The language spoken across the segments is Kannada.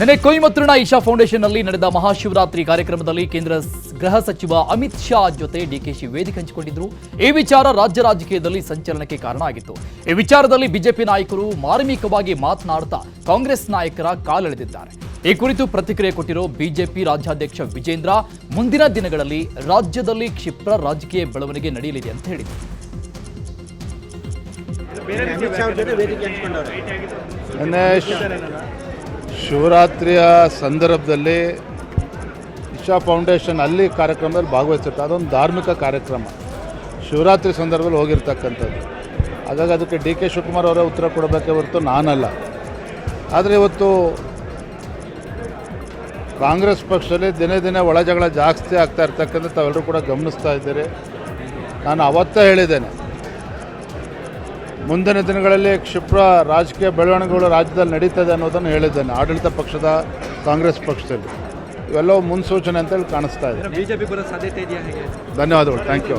ನಿನ್ನೆ ಕೊಯಮತ್ತೂರಿನ ಇಶಾ ಫೌಂಡೇಶನ್ನಲ್ಲಿ ನಡೆದ ಮಹಾಶಿವರಾತ್ರಿ ಕಾರ್ಯಕ್ರಮದಲ್ಲಿ ಕೇಂದ್ರ ಗೃಹ ಸಚಿವ ಅಮಿತ್ ಶಾ ಜೊತೆ ಡಿಕೆಶಿ ವೇದಿಕೆ ಹಂಚಿಕೊಂಡಿದ್ದರು. ಈ ವಿಚಾರ ರಾಜ್ಯ ರಾಜಕೀಯದಲ್ಲಿ ಸಂಚಲನಕ್ಕೆ ಕಾರಣ ಆಗಿತ್ತು. ಈ ವಿಚಾರದಲ್ಲಿ ಬಿಜೆಪಿ ನಾಯಕರು ಮಾರ್ಮಿಕವಾಗಿ ಮಾತನಾಡುತ್ತಾ ಕಾಂಗ್ರೆಸ್ ನಾಯಕರ ಕಾಲೆಳೆದಿದ್ದಾರೆ. ಈ ಕುರಿತು ಪ್ರತಿಕ್ರಿಯೆ ಕೊಟ್ಟಿರೋ ಬಿಜೆಪಿ ರಾಜ್ಯಾಧ್ಯಕ್ಷ ವಿಜೇಂದ್ರ, ಮುಂದಿನ ದಿನಗಳಲ್ಲಿ ರಾಜ್ಯದಲ್ಲಿ ಕ್ಷಿಪ್ರ ರಾಜಕೀಯ ಬೆಳವಣಿಗೆ ನಡೆಯಲಿದೆ ಅಂತ ಹೇಳಿದರು. ಶಿವರಾತ್ರಿಯ ಸಂದರ್ಭದಲ್ಲಿ ಇಶಾ ಫೌಂಡೇಶನ್ ಅಲ್ಲಿ ಕಾರ್ಯಕ್ರಮದಲ್ಲಿ ಭಾಗವಹಿಸಿರ್ತಾರೆ. ಅದೊಂದು ಧಾರ್ಮಿಕ ಕಾರ್ಯಕ್ರಮ, ಶಿವರಾತ್ರಿ ಸಂದರ್ಭದಲ್ಲಿ ಹೋಗಿರ್ತಕ್ಕಂಥದ್ದು. ಹಾಗಾಗಿ ಅದಕ್ಕೆ ಡಿ ಕೆ ಶಿವಕುಮಾರ್ ಅವರೇ ಉತ್ತರ ಕೊಡಬೇಕೇ ಹೊರತು ನಾನಲ್ಲ. ಆದರೆ ಇವತ್ತು ಕಾಂಗ್ರೆಸ್ ಪಕ್ಷದಲ್ಲಿ ದಿನೇ ದಿನೇ ಒಳ ಜಗಳ ಜಾಸ್ತಿ ಆಗ್ತಾ ಇರ್ತಕ್ಕಂಥ ತಾವೆಲ್ಲರೂ ಕೂಡ ಗಮನಿಸ್ತಾ ಇದ್ದೀರಿ. ನಾನು ಅವತ್ತೇ ಹೇಳಿದ್ದೇನೆ, ಮುಂದಿನ ದಿನಗಳಲ್ಲಿ ಕ್ಷಿಪ್ರ ರಾಜಕೀಯ ಬೆಳವಣಿಗೆಗಳು ರಾಜ್ಯದಲ್ಲಿ ನಡೀತದೆ ಅನ್ನೋದನ್ನು ಹೇಳಿದ್ದೇನೆ. ಆಡಳಿತ ಪಕ್ಷದ ಕಾಂಗ್ರೆಸ್ ಪಕ್ಷದಲ್ಲಿ ಇವೆಲ್ಲವೂ ಮುನ್ಸೂಚನೆ ಅಂತೇಳಿ ಕಾಣಿಸ್ತಾ ಇದೆ. ಬಿಜೆಪಿ ಬರೋ ಸಾಧ್ಯತೆ ಇದೆಯಾ? ಹೇಗೆ? ಧನ್ಯವಾದಗಳು, ಥ್ಯಾಂಕ್ ಯು.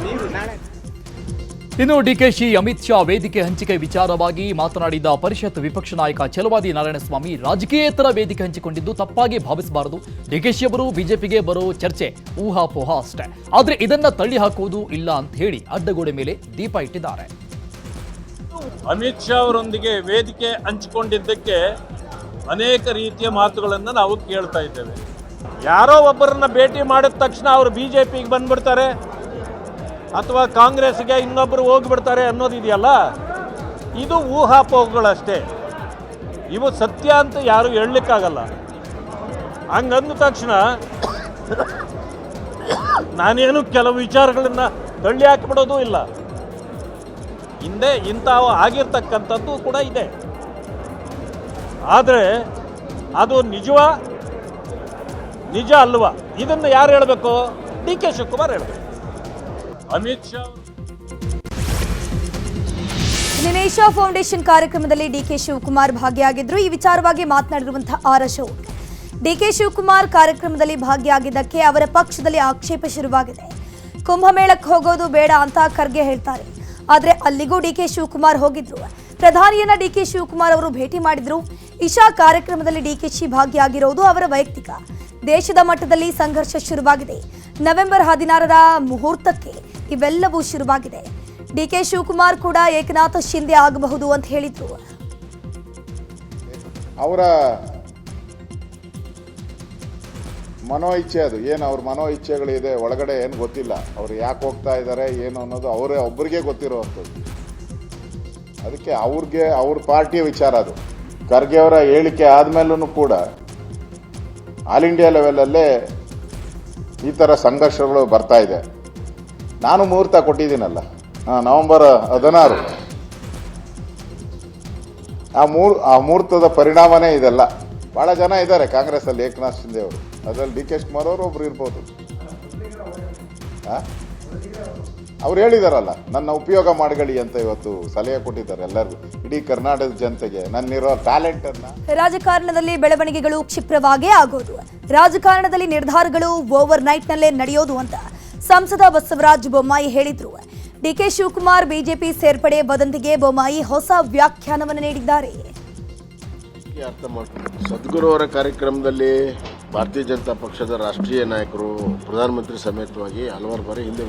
ಇನ್ನು ಡಿಕೆಶಿ ಅಮಿತ್ ಶಾ ವೇದಿಕೆ ಹಂಚಿಕೆ ವಿಚಾರವಾಗಿ ಮಾತನಾಡಿದ ಪರಿಷತ್ ವಿಪಕ್ಷ ನಾಯಕ ಛಲವಾದಿ ನಾರಾಯಣಸ್ವಾಮಿ, ರಾಜಕೀಯೇತರ ವೇದಿಕೆ ಹಂಚಿಕೊಂಡಿದ್ದು ತಪ್ಪಾಗಿ ಭಾವಿಸಬಾರದು. ಡಿಕೆಶಿ ಅವರು ಬಿಜೆಪಿಗೆ ಬರೋ ಚರ್ಚೆ ಊಹಾಪೋಹ ಅಷ್ಟೇ, ಆದರೆ ಇದನ್ನ ತಳ್ಳಿ ಹಾಕುವುದು ಇಲ್ಲ ಅಂತ ಹೇಳಿ ಅಡ್ಡಗೋಡೆ ಮೇಲೆ ದೀಪ ಇಟ್ಟಿದ್ದಾರೆ. ಅಮಿತ್ ಶಾ ಅವರೊಂದಿಗೆ ವೇದಿಕೆ ಹಂಚಿಕೊಂಡಿದ್ದಕ್ಕೆ ಅನೇಕ ರೀತಿಯ ಮಾತುಗಳನ್ನು ನಾವು ಕೇಳ್ತಾ ಇದ್ದೇವೆ. ಯಾರೋ ಒಬ್ಬರನ್ನ ಭೇಟಿ ಮಾಡಿದ ತಕ್ಷಣ ಅವರು ಬಿಜೆಪಿಗೆ ಬಂದ್ಬಿಡ್ತಾರೆ ಅಥವಾ ಕಾಂಗ್ರೆಸ್ಗೆ ಇನ್ನೊಬ್ಬರು ಹೋಗಿಬಿಡ್ತಾರೆ ಅನ್ನೋದಿದೆಯಲ್ಲ, ಇದು ಊಹಾಪೋಹಗಳಷ್ಟೇ. ಇವು ಸತ್ಯ ಅಂತ ಯಾರು ಹೇಳಲಿಕ್ಕಾಗಲ್ಲ. ಹಂಗಂದ ತಕ್ಷಣ ನಾನೇನು ಕೆಲವು ವಿಚಾರಗಳನ್ನು ತಳ್ಳಿ ಹಾಕಿಬಿಡೋದು ಇಲ್ಲ. ಹಿಂದೆ ಇಂಥವು ಆಗಿರ್ತಕ್ಕಂಥದ್ದು ಕೂಡ ಇದೆ. ಆದರೆ ಅದು ನಿಜ ಅಲ್ವಾ, ಇದನ್ನು ಯಾರು ಹೇಳಬೇಕು? ಡಿ ಕೆ ಶಿವಕುಮಾರ್ ಹೇಳಬೇಕು. ಅಮಿತ್ ಶಾ ನಿನ್ನೆ ಇಶಾ ಫೌಂಡೇಶನ್ ಕಾರ್ಯಕ್ರಮದಲ್ಲಿ ಡಿಕೆ ಶಿವಕುಮಾರ್ ಭಾಗಿಯಾಗಿದ್ದರು. ಈ ವಿಚಾರವಾಗಿ ಮಾತನಾಡಿರುವಂತಹ ಆರ್ ಅಶೋಕ್, ಡಿಕೆ ಶಿವಕುಮಾರ್ ಕಾರ್ಯಕ್ರಮದಲ್ಲಿ ಭಾಗಿಯಾಗಿದ್ದಕ್ಕೆ ಅವರ ಪಕ್ಷದಲ್ಲಿ ಆಕ್ಷೇಪ ಶುರುವಾಗಿದೆ. ಕುಂಭಮೇಳಕ್ಕೆ ಹೋಗೋದು ಬೇಡ ಅಂತ ಖರ್ಗೆ ಹೇಳ್ತಾರೆ, ಆದರೆ ಅಲ್ಲಿಗೂ ಡಿಕೆ ಶಿವಕುಮಾರ್ ಹೋಗಿದ್ರು. ಪ್ರಧಾನಿಯನ್ನ ಡಿಕೆ ಶಿವಕುಮಾರ್ ಅವರು ಭೇಟಿ ಮಾಡಿದ್ರು. ಇಶಾ ಕಾರ್ಯಕ್ರಮದಲ್ಲಿ ಡಿಕೆಶಿ ಭಾಗಿಯಾಗಿರೋದು ಅವರ ವೈಯಕ್ತಿಕ. ದೇಶದ ಮಟ್ಟದಲ್ಲಿ ಸಂಘರ್ಷ ಶುರುವಾಗಿದೆ. ನವೆಂಬರ್ 16ರ ಮುಹೂರ್ತಕ್ಕೆ ಇವೆಲ್ಲವೂ ಶುರುವಾಗಿದೆ. ಡಿಕೆ ಶಿವಕುಮಾರ್ ಕೂಡ ಏಕನಾಥ ಶಿಂದೆ ಆಗಬಹುದು ಅಂತ ಹೇಳಿದ್ರು. ಅವರ ಮನೋ ಇಚ್ಛೆ, ಅದು ಏನು ಅವ್ರ ಮನೋ ಇಚ್ಛೆಗಳಿದೆ ಒಳಗಡೆ ಏನು ಗೊತ್ತಿಲ್ಲ. ಅವ್ರು ಯಾಕೆ ಹೋಗ್ತಾ ಇದ್ದಾರೆ ಏನು ಅನ್ನೋದು ಅವರೇ ಒಬ್ಬರಿಗೆ ಗೊತ್ತಿರುವಂಥದ್ದು. ಅದಕ್ಕೆ ಅವ್ರ ಪಾರ್ಟಿಯ ವಿಚಾರ ಅದು. ಖರ್ಗೆ ಅವರ ಹೇಳಿಕೆ ಆದಮೇಲೂ ಕೂಡ ಆಲ್ ಇಂಡಿಯಾ ಲೆವೆಲಲ್ಲೇ ಈ ಥರ ಸಂಘರ್ಷಗಳು ಬರ್ತಾ ಇದೆ. ನಾನು ಮುಹೂರ್ತ ಕೊಟ್ಟಿದ್ದೀನಲ್ಲ, ನವೆಂಬರ್ 16. ಆ ಮುಹೂರ್ತದ ಪರಿಣಾಮನೇ ಇದೆಲ್ಲ. ಭಾಳ ಜನ ಇದ್ದಾರೆ ಕಾಂಗ್ರೆಸ್ಸಲ್ಲಿ, ಏಕನಾಥ್ ಶಿಂದೆ ಅವರು, ಅದರಲ್ಲಿ ಡಿ ಕೆ ಶಿವಕುಮಾರ್ ಅವರು ಒಬ್ರು ಇರ್ಬೋದು. ಅವ್ರು ಹೇಳಿದಾರಲ್ಲ, ನನ್ನ ಉಪಯೋಗ ಮಾಡಗಳಿ ಅಂತ ಇವತ್ತು ಸಲಹೆ ಕೊಟ್ಟಿದ್ದಾರೆ ಎಲ್ಲರಿಗೂ, ಇಡೀ ಕರ್ನಾಟಕದ ಜನತೆಗೆ ನನ್ನಿರೋ ಟ್ಯಾಲೆಂಟ್ ಅನ್ನ. ರಾಜಕಾರಣದಲ್ಲಿ ಬೆಳವಣಿಗೆಗಳು ಕ್ಷಿಪ್ರವಾಗೇ ಆಗೋದು, ರಾಜಕಾರಣದಲ್ಲಿ ನಿರ್ಧಾರಗಳು ಓವರ್ ನೈಟ್ ನಲ್ಲೇ ನಡೆಯೋದು ಅಂತ ಸಂಸದ ಬಸವರಾಜ ಬೊಮ್ಮಾಯಿ ಹೇಳಿದ್ರು. ಡಿಕೆ ಶಿವಕುಮಾರ್ ಬಿಜೆಪಿ ಸೇರ್ಪಡೆ ವದಂತಿಗೆ ಬೊಮ್ಮಾಯಿ ಹೊಸ ವ್ಯಾಖ್ಯಾನವನ್ನು ನೀಡಿದ್ದಾರೆ. ಸದ್ಗುರು ಅವರ ಕಾರ್ಯಕ್ರಮದಲ್ಲಿ ಭಾರತೀಯ ಜನತಾ ಪಕ್ಷದ ರಾಷ್ಟ್ರೀಯ ನಾಯಕರು, ಪ್ರಧಾನಮಂತ್ರಿ ಸಮೇತವಾಗಿ ಹಲವಾರು ಬಾರಿ ಹಿಂದೆ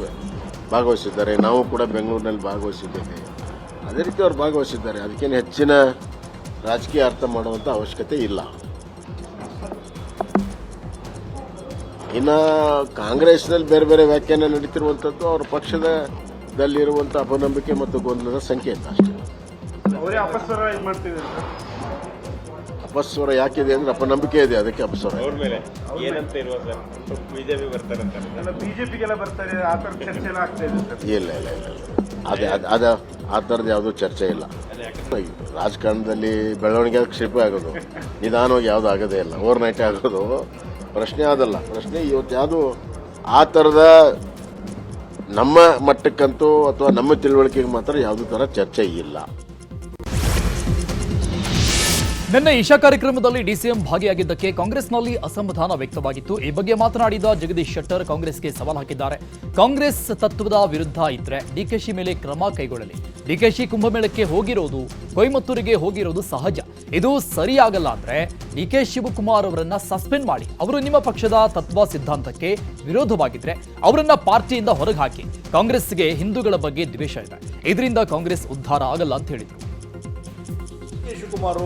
ಭಾಗವಹಿಸಿದ್ದಾರೆ. ನಾವು ಕೂಡ ಬೆಂಗಳೂರಿನಲ್ಲಿ ಭಾಗವಹಿಸಿದ್ದೇವೆ. ಅದೇ ರೀತಿ ಅವರು ಭಾಗವಹಿಸಿದ್ದಾರೆ. ಅದಕ್ಕೇನು ಹೆಚ್ಚಿನ ರಾಜಕೀಯ ಅರ್ಥ ಮಾಡುವಂಥ ಅವಶ್ಯಕತೆ ಇಲ್ಲ. ಇನ್ನು ಕಾಂಗ್ರೆಸ್ನಲ್ಲಿ ಬೇರೆ ಬೇರೆ ವ್ಯಾಖ್ಯಾನ ನಡೀತಿರುವಂಥದ್ದು ಅವರ ಪಕ್ಷದಲ್ಲಿರುವಂಥ ಅಪನಂಬಿಕೆ ಮತ್ತು ಗೊಂದಲದ ಸಂಕೇತ ಅಷ್ಟೇ. ಅಪಸ್ವರ ಯಾಕಿದೆ ಅಂದ್ರೆ ಅಪನಂಬಿಕೆ ಇದೆ, ಅದಕ್ಕೆ ಅಪಸ್ವರ. ಇಲ್ಲ ಅದ ಆ ಥರದ್ದು ಯಾವುದೂ ಚರ್ಚೆ ಇಲ್ಲ. ರಾಜಕಾರಣದಲ್ಲಿ ಬೆಳವಣಿಗೆ ಕ್ಷಿಪ್ರ ಆಗೋದು, ನಿಧಾನವಾಗಿ ಯಾವುದು ಆಗೋದೇ ಇಲ್ಲ, ಓವರ್ ನೈಟ್ ಆಗೋದು ಪ್ರಶ್ನೆ ಆದಲ್ಲ. ಪ್ರಶ್ನೆ ಇವತ್ತು ಯಾವುದು ಆ ಥರದ ನಮ್ಮ ಮಟ್ಟಕ್ಕಂತೂ ಅಥವಾ ನಮ್ಮ ತಿಳುವಳಿಕೆಗೆ ಮಾತ್ರ ಯಾವುದೇ ಥರ ಚರ್ಚೆ ಇಲ್ಲ. ನಿನ್ನೆ ಇಶಾ ಕಾರ್ಯಕ್ರಮದಲ್ಲಿ ಡಿಸಿಎಂ ಭಾಗಿಯಾಗಿದ್ದಕ್ಕೆ ಕಾಂಗ್ರೆಸ್ನಲ್ಲಿ ಅಸಮಾಧಾನ ವ್ಯಕ್ತವಾಗಿತ್ತು. ಈ ಬಗ್ಗೆ ಮಾತನಾಡಿದ ಜಗದೀಶ್ ಶೆಟ್ಟರ್ ಕಾಂಗ್ರೆಸ್ಗೆ ಸವಾಲ್ ಹಾಕಿದ್ದಾರೆ. ಕಾಂಗ್ರೆಸ್ ತತ್ವದ ವಿರುದ್ಧ ಇದ್ರೆ ಡಿಕೆಶಿ ಮೇಲೆ ಕ್ರಮ ಕೈಗೊಳ್ಳಲಿ. ಡಿಕೆಶಿ ಕುಂಭಮೇಳಕ್ಕೆ ಹೋಗಿರೋದು, ಕೊಯಮತ್ತೂರಿಗೆ ಹೋಗಿರೋದು ಸಹಜ. ಇದು ಸರಿಯಾಗಲ್ಲ ಅಂದ್ರೆ ಡಿಕೆ ಶಿವಕುಮಾರ್ ಅವರನ್ನ ಸಸ್ಪೆಂಡ್ ಮಾಡಿ. ಅವರು ನಿಮ್ಮ ಪಕ್ಷದ ತತ್ವ ಸಿದ್ಧಾಂತಕ್ಕೆ ವಿರೋಧವಾಗಿದ್ರೆ ಅವರನ್ನ ಪಾರ್ಟಿಯಿಂದ ಹೊರಗೆ ಹಾಕಿ. ಕಾಂಗ್ರೆಸ್ಗೆ ಹಿಂದೂಗಳ ಬಗ್ಗೆ ದ್ವೇಷ ಇದೆ, ಇದರಿಂದ ಕಾಂಗ್ರೆಸ್ ಉದ್ಧಾರ ಆಗಲ್ಲ ಅಂತ ಹೇಳಿದರು. ಶಿವಕುಮಾರ್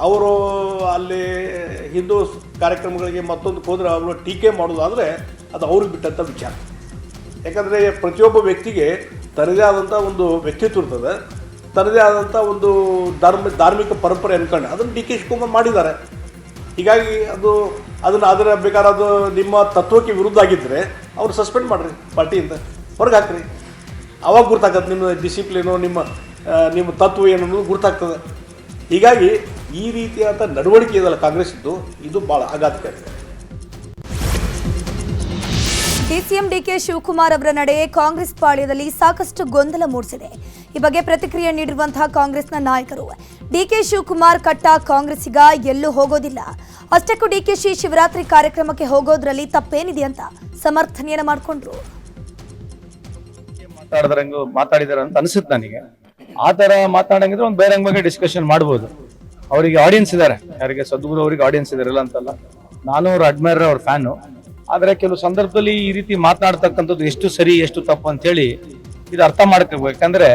ಅವರು ಅಲ್ಲಿ ಹಿಂದೂ ಕಾರ್ಯಕ್ರಮಗಳಿಗೆ ಮತ್ತೊಂದು ಹೋದರೆ ಅವರು ಟೀಕೆ ಮಾಡೋದಾದರೆ ಅದು ಅವ್ರಿಗೆ ಬಿಟ್ಟಂಥ ವಿಚಾರ. ಯಾಕಂದರೆ ಪ್ರತಿಯೊಬ್ಬ ವ್ಯಕ್ತಿಗೆ ತನ್ನದೇ ಆದಂಥ ಒಂದು ವ್ಯಕ್ತಿತ್ವ ಇರ್ತದೆ, ತನ್ನದೇ ಆದಂಥ ಒಂದು ಧಾರ್ಮಿಕ ಪರಂಪರೆ ಅನ್ಕೊಂಡು ಅದನ್ನು ಡಿ ಕೆ ಶಿವಕುಮಾರ್ ಮಾಡಿದ್ದಾರೆ. ಹೀಗಾಗಿ ಅದನ್ನು ಬೇಕಾದ್ರೆ ಅದು ನಿಮ್ಮ ತತ್ವಕ್ಕೆ ವಿರುದ್ಧ ಆಗಿದ್ದರೆ ಅವ್ರು ಸಸ್ಪೆಂಡ್ ಮಾಡಿರಿ, ಪಾರ್ಟಿಯಿಂದ ಹೊರಗೆ ಹಾಕ್ರಿ. ಅವಾಗ ಗುರ್ತಾಗತ್ತೆ ನಿಮ್ಮ ಡಿಸಿಪ್ಲಿನು, ನಿಮ್ಮ ತತ್ವ ಏನು ಅನ್ನೋದು ಗುರ್ತಾಗ್ತದೆ. ಹೀಗಾಗಿ ಈ ರೀತಿಯಾದ ನಡವಳಿಕೆ ಇದಲ್ಲ ಕಾಂಗ್ರೆಸ್ ಇದ್ದು, ಇದು ಭಾಳ ಆಘಾತಕಾರಿ. ಡಿಸಿಎಂ ಡಿಕೆ ಶಿವಕುಮಾರ್ ಅವರ ನಡೆ ಕಾಂಗ್ರೆಸ್ ಪಾಳ್ಯದಲ್ಲಿ ಸಾಕಷ್ಟು ಗೊಂದಲ ಮೂಡಿಸಿದೆ. ಈ ಬಗ್ಗೆ ಪ್ರತಿಕ್ರಿಯೆ ನೀಡಿರುವಂತಹ ಕಾಂಗ್ರೆಸ್ನ ನಾಯಕರು, ಡಿಕೆ ಶಿವಕುಮಾರ್ ಕಟ್ಟ ಕಾಂಗ್ರೆಸ್ಸಿಗ ಎಲ್ಲೂ ಹೋಗೋದಿಲ್ಲ, ಅಷ್ಟಕ್ಕೂ ಡಿಕೆಶಿ ಶಿವರಾತ್ರಿ ಕಾರ್ಯಕ್ರಮಕ್ಕೆ ಹೋಗೋದ್ರಲ್ಲಿ ತಪ್ಪೇನಿದೆ ಅಂತ ಸಮರ್ಥನೆಯನ್ನ ಮಾಡಿಕೊಂಡ್ರು. ಮಾತಾಡಿದಾರೆ ಅಂತ ಅನಿಸುತ್ತೆ ನನಗೆ. ಆ ತರ ಮಾತಾಡಂಗಿದ್ರೆ ಒಂದು ಬೇರೆ ಬಗ್ಗೆ ಡಿಸ್ಕಷನ್ ಮಾಡ್ಬೋದು. ಅವರಿಗೆ ಆಡಿಯನ್ಸ್ ಇದ್ದಾರೆ, ಯಾರಿಗೆ ಸದ್ಗುರು ಅವರಿಗೆ ಆಡಿಯನ್ಸ್ ಇದಾರಲ್ಲ ಅಂತಲ್ಲ, ನಾನು ಅವ್ರ ಅಡ್ಮೈರರ್, ಅವ್ರ ಫ್ಯಾನು. ಆದ್ರೆ ಕೆಲವು ಸಂದರ್ಭದಲ್ಲಿ ಈ ರೀತಿ ಮಾತನಾಡ್ತಕ್ಕಂಥದ್ದು ಎಷ್ಟು ಸರಿ ಎಷ್ಟು ತಪ್ಪು ಅಂತ ಹೇಳಿ ಇದು ಅರ್ಥ ಮಾಡ್ಕೋಬೇಕು. ಯಾಕಂದ್ರೆ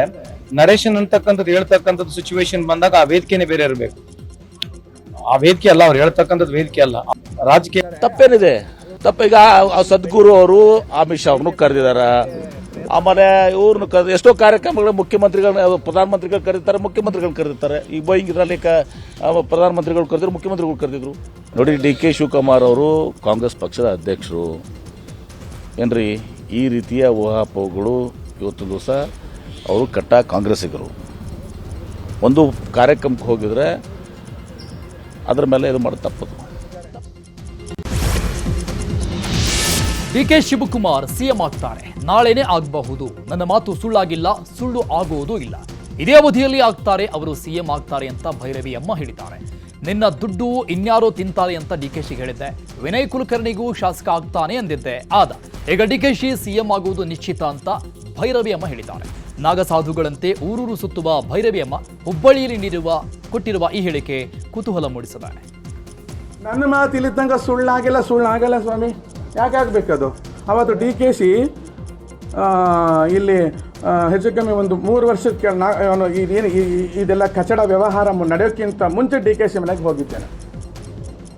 ನರೇಶನ್ ಅಂತಕ್ಕಂಥದ್ದು ಹೇಳ್ತಕ್ಕಂಥದ್ದು ಸಿಚುವೇಶನ್ ಬಂದಾಗ ಆ ವೇದಿಕೆನೇ ಬೇರೆ ಇರಬೇಕು. ಆ ವೇದಿಕೆ ಅಲ್ಲ, ಅವ್ರು ಹೇಳ್ತಕ್ಕಂಥದ್ದು ವೇದಿಕೆ ಅಲ್ಲ, ರಾಜಕೀಯ. ತಪ್ಪೇನಿದೆ? ಈಗ ಸದ್ಗುರು ಅವರು ಅಮಿತ್ ಶಾ ಅವ್ರನ್ನೂ ಕರೆದಿದಾರ, ಆಮೇಲೆ ಇವ್ರನ್ನ ಎಷ್ಟೋ ಕಾರ್ಯಕ್ರಮಗಳು ಮುಖ್ಯಮಂತ್ರಿಗಳನ್ನ, ಪ್ರಧಾನಮಂತ್ರಿಗಳು ಕರೀತಾರೆ, ಮುಖ್ಯಮಂತ್ರಿಗಳು ಕರೆದಿರ್ತಾರೆ. ಈಗ ಬೋಯಿಂಗ್ ಇದರಲ್ಲಿ ಪ್ರಧಾನಮಂತ್ರಿಗಳು ಕರೆದಿದ್ರು, ಮುಖ್ಯಮಂತ್ರಿಗಳು ಕರೆದಿದ್ರು. ನೋಡಿ, ಡಿ ಕೆ ಶಿವಕುಮಾರ್ ಅವರು ಕಾಂಗ್ರೆಸ್ ಪಕ್ಷದ ಅಧ್ಯಕ್ಷರು ಏನ್ರಿ, ಈ ರೀತಿಯ ಊಹಾಪೋಹಗಳು ಇವತ್ತು ದಿವಸ ಅವರು ಕಟ್ಟ ಕಾಂಗ್ರೆಸ್ಸಿಗರು. ಒಂದು ಕಾರ್ಯಕ್ರಮಕ್ಕೆ ಹೋಗಿದ್ರೆ ಅದ್ರ ಮೇಲೆ ಇದು ಮಾಡೋದು ತಪ್ಪದು. ಡಿಕೆ ಶಿವಕುಮಾರ್ ಸಿಎಂ ಆಗ್ತಾರೆ, ನಾಳೆನೇ ಆಗಬಹುದು. ನನ್ನ ಮಾತು ಸುಳ್ಳಾಗಿಲ್ಲ, ಸುಳ್ಳು ಆಗುವುದೂ ಇಲ್ಲ. ಇದೇ ಅವಧಿಯಲ್ಲಿ ಆಗ್ತಾರೆ, ಅವರು ಸಿಎಂ ಆಗ್ತಾರೆ ಅಂತ ಭೈರವಿ ಅಮ್ಮ ಹೇಳಿದ್ದಾರೆ. ನಿನ್ನ ದುಡ್ಡು ಇನ್ಯಾರೋ ತಿಂತಾರೆ ಅಂತ ಡಿಕೆಶಿ ಹೇಳಿದ್ದೆ. ವಿನಯ್ ಕುಲಕರ್ಣಿಗೂ ಶಾಸಕ ಆಗ್ತಾನೆ ಅಂದಿದ್ದೆ. ಆದ ಈಗ ಡಿಕೆಶಿ ಸಿಎಂ ಆಗುವುದು ನಿಶ್ಚಿತ ಅಂತ ಭೈರವಿ ಅಮ್ಮ ಹೇಳಿದ್ದಾರೆ. ನಾಗಸಾಧುಗಳಂತೆ ಊರೂರು ಸುತ್ತುವ ಭೈರವಿ ಅಮ್ಮ ಹುಬ್ಬಳ್ಳಿಯಲ್ಲಿ ಕೊಟ್ಟಿರುವ ಈ ಹೇಳಿಕೆ ಕುತೂಹಲ ಮೂಡಿಸಿದೆ. ನನ್ನ ಮಾತು ಇಲ್ಲಿ ತನಕ ಸುಳ್ಳಾಗಲ್ಲ ಸ್ವಾಮಿ. ಯಾಕಾಗಬೇಕದು? ಅವತ್ತು ಡಿ ಕೆ ಶಿ ಇಲ್ಲಿ ಹೆಚ್ಚು ಕಮ್ಮಿ ಒಂದು 3 ವರ್ಷಕ್ಕೆ ಇದೇನು ಇದೆಲ್ಲ ಕಚಡ ವ್ಯವಹಾರ ನಡೆಯೋಕ್ಕಿಂತ ಮುಂಚೆ ಡಿ ಕೆ ಶಿ ಮನೆಗೆ ಹೋಗಿದ್ದೇನೆ.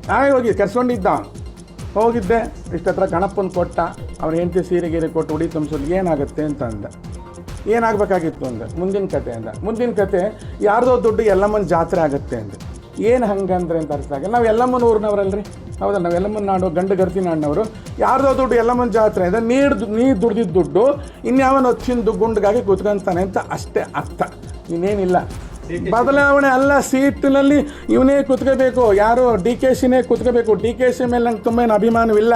ನಾವೇ ಕರ್ಸ್ಕೊಂಡಿದ್ದ ಹೋಗಿದ್ದೆ. ಇಷ್ಟತ್ರ ಗಣಪನ ಕೊಟ್ಟ, ಅವ್ರ ಹೆಂಡತಿ ಸೀರೆ ಕೊಟ್ಟು ಉಡಿ ತುಂಬಿಸೋದು ಏನಾಗುತ್ತೆ ಅಂತ ಅಂದ. ಏನಾಗಬೇಕಾಗಿತ್ತು ಅಂದೆ. ಮುಂದಿನ ಕತೆ ಯಾರ್ದೋ ದುಡ್ಡು ಎಲ್ಲಮ್ಮನ ಜಾತ್ರೆ ಆಗುತ್ತೆ ಅಂದೆ. ಏನು ಹಂಗಂದ್ರೆ ಅಂತ ಅರ್ಥ ಆಗಲ್ಲ. ನಾವು ಎಲ್ಲಮ್ಮನ ಊರಿನವರಲ್ರಿ, ಹೌದಲ್ಲ? ನಾವು ಎಲ್ಲಮ್ಮನ ನಾಡು, ಗಂಡು ಗರ್ತಿ ನಾಡಿನವರು. ಯಾರ್ದೋ ದುಡ್ಡು ಎಲ್ಲಮ್ಮನ ಜಾತ್ರೆ ಇದೆ, ನೀ ದುಡ್ದಿದ್ದ ದುಡ್ಡು ಇನ್ಯಾವನ ತಿಂದು ಗುಂಡ್ಗಾಗಿ ಕೂತ್ಕೊಂತಾನೆ ಅಂತ ಅಷ್ಟೇ ಅರ್ಥ, ಇನ್ನೇನಿಲ್ಲ. ಬದಲಾವಣೆ ಅಲ್ಲ, ಸೀಟಿನಲ್ಲಿ ಇವನೇ ಕೂತ್ಕೋಬೇಕು, ಯಾರು ಡಿ ಕೆ ಶಿನೇ ಕೂತ್ಕೋಬೇಕು. ಡಿ ಕೆ ಶಿ ಮೇಲೆ ನಂಗೆ ತುಂಬ ಏನು ಅಭಿಮಾನವಿಲ್ಲ,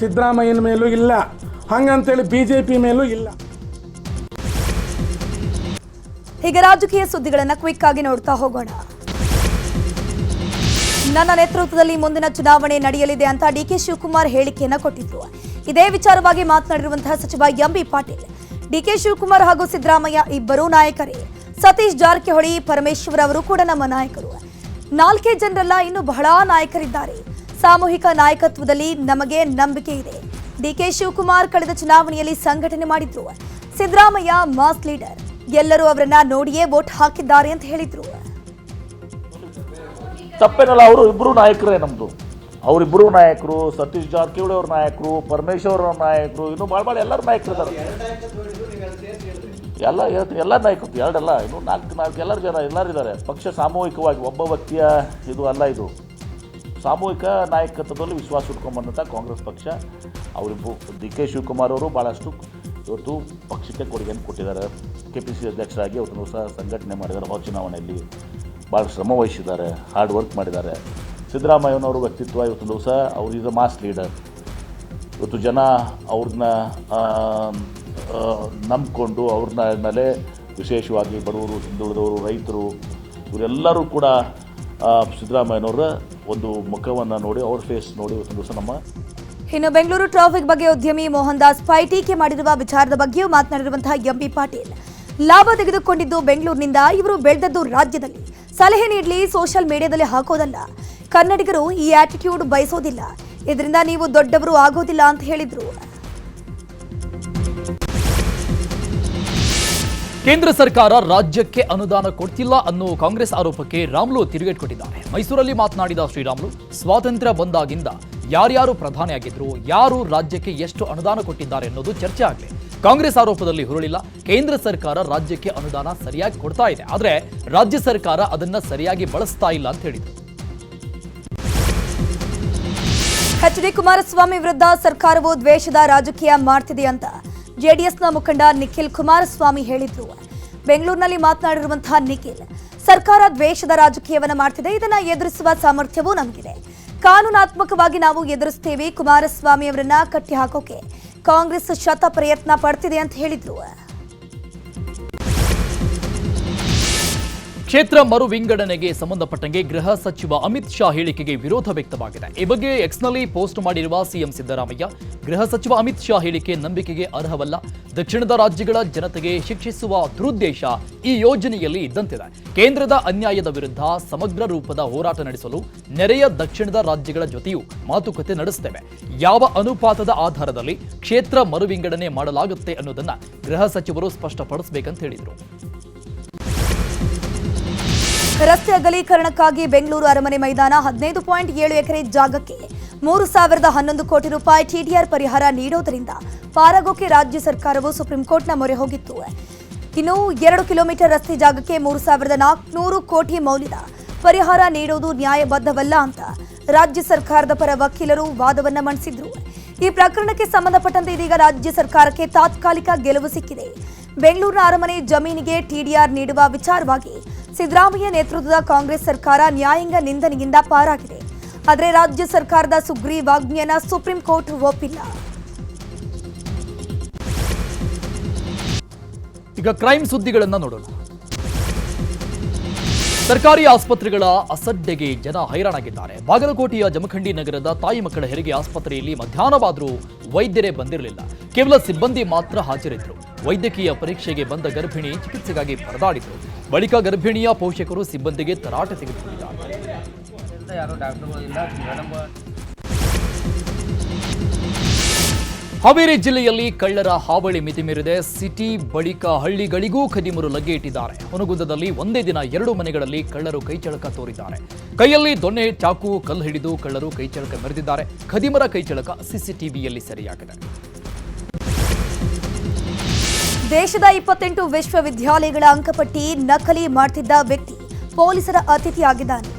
ಸಿದ್ದರಾಮಯ್ಯನ ಮೇಲೂ ಇಲ್ಲ, ಹಂಗಂತೇಳಿ BJP ಮೇಲೂ ಇಲ್ಲ. ಈಗ ರಾಜಕೀಯ ಸುದ್ದಿಗಳನ್ನು ಕ್ವಿಕ್ ಆಗಿ ನೋಡ್ತಾ ಹೋಗೋಣ. ನನ್ನ ನೇತೃತ್ವದಲ್ಲಿ ಮುಂದಿನ ಚುನಾವಣೆ ನಡೆಯಲಿದೆ ಅಂತ ಡಿಕೆ ಶಿವಕುಮಾರ್ ಹೇಳಿಕೆಯನ್ನ ಕೊಟ್ಟಿದ್ರು. ಇದೇ ವಿಚಾರವಾಗಿ ಮಾತನಾಡಿರುವಂತಹ ಸಚಿವ ಎಂಬಿ ಪಾಟೀಲ್, ಡಿಕೆ ಶಿವಕುಮಾರ್ ಹಾಗೂ ಸಿದ್ದರಾಮಯ್ಯ ಇಬ್ಬರೂ ನಾಯಕರೇ. ಸತೀಶ್ ಜಾರಕಿಹೊಳಿ, ಪರಮೇಶ್ವರ್ ಅವರು ಕೂಡ ನಮ್ಮ ನಾಯಕರು. 4 ಜನರಲ್ಲ, ಇನ್ನೂ ಬಹಳ ನಾಯಕರಿದ್ದಾರೆ. ಸಾಮೂಹಿಕ ನಾಯಕತ್ವದಲ್ಲಿ ನಮಗೆ ನಂಬಿಕೆ ಇದೆ. ಡಿಕೆ ಶಿವಕುಮಾರ್ ಕಳೆದ ಚುನಾವಣೆಯಲ್ಲಿ ಸಂಘಟನೆ ಮಾಡಿದ್ರು. ಸಿದ್ದರಾಮಯ್ಯ ಮಾಸ್ ಲೀಡರ್, ಎಲ್ಲರೂ ಅವರನ್ನ ನೋಡಿಯೇ ವೋಟ್ ಹಾಕಿದ್ದಾರೆ ಅಂತ ಹೇಳಿದ್ರು. ತಪ್ಪೇನಲ್ಲ, ಅವರು ಇಬ್ಬರು ನಾಯಕರೇ ನಮ್ಮದು. ಅವರಿಬ್ಬರು ನಾಯಕರು, ಸತೀಶ್ ಜಾರಕಿಹೊಳಿ ಅವ್ರ ನಾಯಕರು, ಪರಮೇಶ್ವರ್ ಅವ್ರ ನಾಯಕರು, ಇನ್ನೂ ಭಾಳ ಎಲ್ಲರೂ ನಾಯಕರು ಇದ್ದಾರೆ. ಎಲ್ಲ ನಾಯಕರು, ಎರಡಲ್ಲ, ಇನ್ನೂ 4 ಎಲ್ಲರೂ ಇದ್ದಾರೆ. ಪಕ್ಷ ಸಾಮೂಹಿಕವಾಗಿ ಒಬ್ಬ ವ್ಯಕ್ತಿಯ ಇದು ಅಲ್ಲ, ಇದು ಸಾಮೂಹಿಕ ನಾಯಕತ್ವದಲ್ಲಿ ವಿಶ್ವಾಸ ಇಟ್ಕೊಂಡ್ಬಂದಂಥ ಕಾಂಗ್ರೆಸ್ ಪಕ್ಷ. ಅವರಿಬ್ಬರು ಡಿ ಕೆ ಶಿವಕುಮಾರ್ ಅವರು ಭಾಳಷ್ಟು ಇವತ್ತು ಪಕ್ಷಕ್ಕೆ ಕೊಡುಗೆಯನ್ನು ಕೊಟ್ಟಿದ್ದಾರೆ. KPCC ಅಧ್ಯಕ್ಷರಾಗಿ ಅವತ್ತು ಸಹ ಸಂಘಟನೆ ಮಾಡಿದ್ದಾರೆ. ಹೊರ ಚುನಾವಣೆಯಲ್ಲಿ ಭಾಳ ಶ್ರಮ ವಹಿಸಿದ್ದಾರೆ, ಹಾರ್ಡ್ ವರ್ಕ್ ಮಾಡಿದ್ದಾರೆ. ಸಿದ್ದರಾಮಯ್ಯನವರು ವ್ಯಕ್ತಿತ್ವ ಇವತ್ತು ದಿವಸ ಅವ್ರು ಈಸ್ ಅ ಮಾಸ್ ಲೀಡರ್. ಇವತ್ತು ಜನ ಅವ್ರನ್ನ ನಂಬಿಕೊಂಡು ಅವ್ರನ್ನ ಮೇಲೆ ವಿಶೇಷವಾಗಿ ಬಡವರು, ಹಿಂದುಳಿದವರು, ರೈತರು ಇವರೆಲ್ಲರೂ ಕೂಡ ಸಿದ್ದರಾಮಯ್ಯನವರ ಒಂದು ಮುಖವನ್ನು ನೋಡಿ, ಅವ್ರ ಫೇಸ್ ನೋಡಿ ಇವತ್ತು ದಿವಸ ನಮ್ಮ ಇನ್ನು ಬೆಂಗಳೂರು ಟ್ರಾಫಿಕ್ ಬಗ್ಗೆ ಉದ್ಯಮಿ ಮೋಹನ್ ದಾಸ್ ಪೈ ಟೀಕೆ ಮಾಡಿರುವ ವಿಚಾರದ ಬಗ್ಗೆಯೂ ಮಾತನಾಡಿರುವಂತಹ ಎಂಬಿ ಪಾಟೀಲ್, ಲಾಭ ತೆಗೆದುಕೊಂಡಿದ್ದು ಬೆಂಗಳೂರಿನಿಂದ, ಇವರು ಬೆಳೆದದ್ದು ರಾಜ್ಯದಲ್ಲಿ. ಸಲಹೆ ನೀಡಲಿ, ಸೋಷಿಯಲ್ ಮೀಡಿಯಾದಲ್ಲಿ ಹಾಕೋದಲ್ಲ. ಕನ್ನಡಿಗರು ಈ ಆಟಿಟ್ಯೂಡ್ ಬಯಸೋದಿಲ್ಲ, ಇದರಿಂದ ನೀವು ದೊಡ್ಡವರು ಆಗೋದಿಲ್ಲ ಅಂತ ಹೇಳಿದ್ರು. ಕೇಂದ್ರ ಸರ್ಕಾರ ರಾಜ್ಯಕ್ಕೆ ಅನುದಾನ ಕೊಡ್ತಿಲ್ಲ ಅನ್ನೋ ಕಾಂಗ್ರೆಸ್ ಆರೋಪಕ್ಕೆ ರಾಮುಲು ತಿರುಗೇಟು ಕೊಟ್ಟಿದ್ದಾರೆ. ಮೈಸೂರಲ್ಲಿ ಮಾತನಾಡಿದ ಶ್ರೀರಾಮುಲು, ಸ್ವಾತಂತ್ರ್ಯ ಬಂದಾಗಿಂದ ಯಾರ್ಯಾರು ಪ್ರಧಾನಿಯಾಗಿದ್ರು, ಯಾರು ರಾಜ್ಯಕ್ಕೆ ಎಷ್ಟು ಅನುದಾನ ಕೊಟ್ಟಿದ್ದಾರೆ ಅನ್ನೋದು ಚರ್ಚೆ ಆಗಲಿ. ಕಾಂಗ್ರೆಸ್ ಆರೋಪದಲ್ಲಿ ಹುರುಳಿಲ್ಲ. ಕೇಂದ್ರ ಸರ್ಕಾರ ರಾಜ್ಯಕ್ಕೆ ಅನುದಾನ ಸರಿಯಾಗಿ ಕೊಡ್ತಾ ಇದೆ, ಆದರೆ ರಾಜ್ಯ ಸರ್ಕಾರ ಅದನ್ನ ಸರಿಯಾಗಿ ಬಳಸ್ತಾ ಇಲ್ಲ ಅಂತ ಹೇಳಿದರು. ಎಚ್.ಡಿ. ಕುಮಾರಸ್ವಾಮಿ ವಿರುದ್ಧ ಸರ್ಕಾರವು ದ್ವೇಷದ ರಾಜಕೀಯ ಮಾಡ್ತಿದೆ ಅಂತ ಜೆಡಿಎಸ್ನ ಮುಖಂಡ ನಿಖಿಲ್ ಕುಮಾರಸ್ವಾಮಿ ಹೇಳಿದ್ರು. ಬೆಂಗಳೂರಿನಲ್ಲಿ ಮಾತನಾಡಿರುವಂತಹ ನಿಖಿಲ್, ಸರ್ಕಾರ ದ್ವೇಷದ ರಾಜಕೀಯವನ್ನ ಮಾಡ್ತಿದೆ, ಇದನ್ನ ಎದುರಿಸುವ ಸಾಮರ್ಥ್ಯವೂ ನಮಗಿದೆ. ಕಾನೂನಾತ್ಮಕವಾಗಿ ನಾವು ಎದುರಿಸ್ತೇವೆ. ಕುಮಾರಸ್ವಾಮಿ ಅವರನ್ನ ಕಟ್ಟಿ ಹಾಕೋಕೆ ಕಾಂಗ್ರೆಸ್ ಶತ ಪ್ರಯತ್ನ ಪಡ್ತಿದೆ ಅಂತ ಹೇಳಿದ್ರು. ಕ್ಷೇತ್ರ ಮರು ವಿಂಗಡಣೆಗೆ ಸಂಬಂಧಪಟ್ಟಂಗೆ ಗೃಹ ಸಚಿವ ಅಮಿತ್ ಶಾ ಹೇಳಿಕೆಗೆ ವಿರೋಧ ವ್ಯಕ್ತವಾಗಿದೆ. ಈ ಬಗ್ಗೆ ಎಕ್ಸ್ನಲ್ಲಿ ಪೋಸ್ಟ್ ಮಾಡಿರುವ ಸಿಎಂ ಸಿದ್ದರಾಮಯ್ಯ, ಗೃಹ ಸಚಿವ ಅಮಿತ್ ಶಾ ಹೇಳಿಕೆ ನಂಬಿಕೆಗೆ ಅರ್ಹವಲ್ಲ. ದಕ್ಷಿಣದ ರಾಜ್ಯಗಳ ಜನತೆಗೆ ಶಿಕ್ಷಿಸುವ ದುರುದ್ದೇಶ ಈ ಯೋಜನೆಯಲ್ಲಿ ಇದ್ದಂತಿದೆ. ಕೇಂದ್ರದ ಅನ್ಯಾಯದ ವಿರುದ್ಧ ಸಮಗ್ರ ರೂಪದ ಹೋರಾಟ ನಡೆಸಲು ನೆರೆಯ ದಕ್ಷಿಣದ ರಾಜ್ಯಗಳ ಜೊತೆಯೂ ಮಾತುಕತೆ ನಡೆಸುತ್ತೇವೆ. ಯಾವ ಅನುಪಾತದ ಆಧಾರದಲ್ಲಿ ಕ್ಷೇತ್ರ ಮರು ವಿಂಗಡಣೆ ಮಾಡಲಾಗುತ್ತೆ ಅನ್ನೋದನ್ನ ಗೃಹ ಸಚಿವರು ಸ್ಪಷ್ಟಪಡಿಸಬೇಕಂತ ಹೇಳಿದರು. ರಸ್ತೆ ಅಗಲೀಕರಣಕ್ಕಾಗಿ ಬೆಂಗಳೂರು ಅರಮನೆ ಮೈದಾನ 15.7 ಎಕರೆ ಜಾಗಕ್ಕೆ 3,011 ಕೋಟಿ ರೂಪಾಯಿ ಟಿಡಿಆರ್ ಪರಿಹಾರ ನೀಡೋದರಿಂದ ಪಾರಾಗೋಕೆ ರಾಜ್ಯ ಸರ್ಕಾರವು ಸುಪ್ರೀಂ ಕೋರ್ಟ್ನ ಮೊರೆ ಹೋಗಿತ್ತು. ಇನ್ನು 2 ಕಿಲೋಮೀಟರ್ ರಸ್ತೆ ಜಾಗಕ್ಕೆ 3,400 ಕೋಟಿ ಮೌಲ್ಯದ ಪರಿಹಾರ ನೀಡುವುದು ನ್ಯಾಯಬದ್ಧವಲ್ಲ ಅಂತ ರಾಜ್ಯ ಸರ್ಕಾರದ ಪರ ವಕೀಲರು ವಾದವನ್ನ ಮಂಡಿಸಿದ್ರು. ಈ ಪ್ರಕರಣಕ್ಕೆ ಸಂಬಂಧಪಟ್ಟಂತೆ ಇದೀಗ ರಾಜ್ಯ ಸರ್ಕಾರಕ್ಕೆ ತಾತ್ಕಾಲಿಕ ಗೆಲುವು ಸಿಕ್ಕಿದೆ. ಬೆಂಗಳೂರಿನ ಅರಮನೆ ಜಮೀನಿಗೆ ಟಿಡಿಆರ್ ನೀಡುವ ವಿಚಾರವಾಗಿ ಸಿದ್ದರಾಮಯ್ಯ ನೇತೃತ್ವದ ಕಾಂಗ್ರೆಸ್ ಸರ್ಕಾರ ನ್ಯಾಯಾಂಗ ನಿಂದನೆಯಿಂದ ಪಾರಾಗಿದೆ. ಆದರೆ ರಾಜ್ಯ ಸರ್ಕಾರದ ಸುಗ್ರೀವಾಜ್ಞೆಯನ್ನ ಸುಪ್ರೀಂ ಕೋರ್ಟ್ ಒಪ್ಪಿಲ್ಲ. ಈಗ ಕ್ರೈಮ್ ಸುದ್ದಿಗಳನ್ನ ನೋಡೋಣ. ಸರ್ಕಾರಿ ಆಸ್ಪತ್ರೆಗಳ ಅಸಡ್ಡೆಗೆ ಜನ ಹೈರಾಣಾಗಿದ್ದಾರೆ. ಬಾಗಲಕೋಟೆಯ ಜಮಖಂಡಿ ನಗರದ ತಾಯಿ ಮಕ್ಕಳ ಹೆರಿಗೆ ಆಸ್ಪತ್ರೆಯಲ್ಲಿ ಮಧ್ಯಾಹ್ನವಾದರೂ ವೈದ್ಯರೇ ಬಂದಿರಲಿಲ್ಲ. ಕೇವಲ ಸಿಬ್ಬಂದಿ ಮಾತ್ರ ಹಾಜರಿದ್ದರು. ವೈದ್ಯಕೀಯ ಪರೀಕ್ಷೆಗೆ ಬಂದ ಗರ್ಭಿಣಿ ಚಿಕಿತ್ಸೆಗಾಗಿ ಪರದಾಡಿದರು. ಬಳಿಕ ಗರ್ಭಿಣಿಯ ಪೋಷಕರು ಸಿಬ್ಬಂದಿಗೆ ತರಾಟೆ ತೆಗೆದುಕೊಂಡಿದ್ದಾರೆ. ಹಾವೇರಿ ಜಿಲ್ಲೆಯಲ್ಲಿ ಕಳ್ಳರ ಹಾವಳಿ ಮಿತಿಮೀರಿದೆ. ಸಿಟಿ ಬಳಿಕ ಹಳ್ಳಿಗಳಿಗೂ ಖದೀಮರು ಲಗ್ಗೆ ಇಟ್ಟಿದ್ದಾರೆ. ಹುನಗುಂದದಲ್ಲಿ ಒಂದೇ ದಿನ 2 ಮನೆಗಳಲ್ಲಿ ಕಳ್ಳರು ಕೈಚಳಕ ತೋರಿದ್ದಾರೆ. ಕೈಯಲ್ಲಿ ದೊಣ್ಣೆ, ಚಾಕು, ಕಲ್ಲು ಹಿಡಿದು ಕಳ್ಳರು ಕೈಚಳಕ ಮೆರೆದಿದ್ದಾರೆ. ಖದೀಮರ ಕೈಚಳಕ ಸಿಸಿಟಿವಿಯಲ್ಲಿ ಸೆರೆಯಾಗಿದೆ. ದೇಶದ 28 ವಿಶ್ವವಿದ್ಯಾಲಯಗಳ ಅಂಕಪಟ್ಟಿ ನಕಲಿ ಮಾಡ್ತಿದ್ದ ವ್ಯಕ್ತಿ ಪೊಲೀಸರ ಅತಿಥಿಯಾಗಿದ್ದಾನೆ.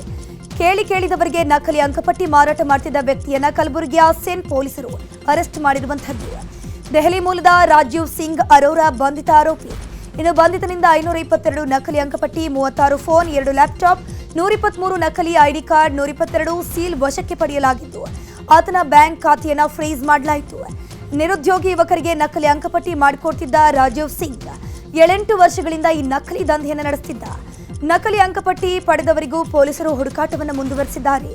ಕೇಳಿದವರಿಗೆ ನಕಲಿ ಅಂಕಪಟ್ಟಿ ಮಾರಾಟ ಮಾಡ್ತಿದ್ದ ವ್ಯಕ್ತಿಯನ್ನ ಕಲಬುರಗಿಯ ಸೇನ್ ಪೊಲೀಸರು ಅರೆಸ್ಟ್ ಮಾಡಿರುವಂತದ್ದು. ದೆಹಲಿ ಮೂಲದ ರಾಜೀವ್ ಸಿಂಗ್ ಅರೋರಾ ಬಂಧಿತ ಆರೋಪಿ. ಇನ್ನು ಬಂಧಿತನಿಂದ 522 ನಕಲಿ ಅಂಕಪಟ್ಟಿ, 36 ಫೋನ್, 2 ಲ್ಯಾಪ್ಟಾಪ್, 123 ನಕಲಿ ಐಡಿ ಕಾರ್ಡ್, 122 ಸೀಲ್ ವಶಕ್ಕೆ ಪಡೆಯಲಾಗಿದ್ದು ಆತನ ಬ್ಯಾಂಕ್ ಖಾತೆಯನ್ನ ಫ್ರೀಸ್ ಮಾಡಲಾಯಿತು. ನಿರುದ್ಯೋಗಿ ಯುವಕರಿಗೆ ನಕಲಿ ಅಂಕಪಟ್ಟಿ ಮಾಡಿಕೊಡ್ತಿದ್ದ ರಾಜೀವ್ ಸಿಂಗ್ 7 ವರ್ಷಗಳಿಂದ ಈ ನಕಲಿ ದಂಧೆಯನ್ನು ನಡೆಸುತ್ತಿದ್ದ. ನಕಲಿ ಅಂಕಪಟ್ಟಿ ಪಡೆದವರಿಗೂ ಪೊಲೀಸರು ಹುಡುಕಾಟವನ್ನು ಮುಂದುವರೆಸಿದ್ದಾರೆ.